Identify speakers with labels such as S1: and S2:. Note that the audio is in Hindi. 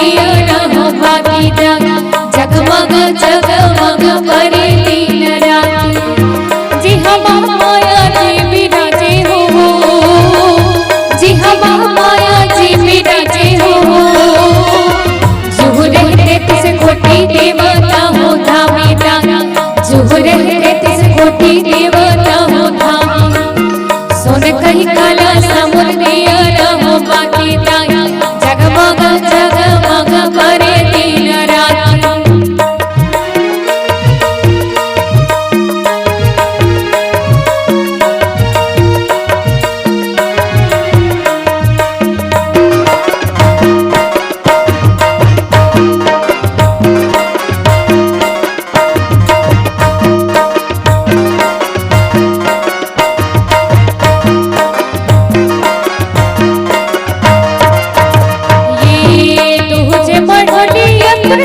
S1: दिया रहो बाकी जगमग जगमग करे दिन रात। जी हम माया जी विराजे हो, जी हम माया जी विराजे हो। जुह रहते तिस कोटि देवता हो धामी दानी, जुह रहते तिस कोटि देवता हो धामी। सोन कही काला समुद्र दिया रहो बाकी जगमग जगमग करे दिन रात। ये तुझे बढ़ी अंतर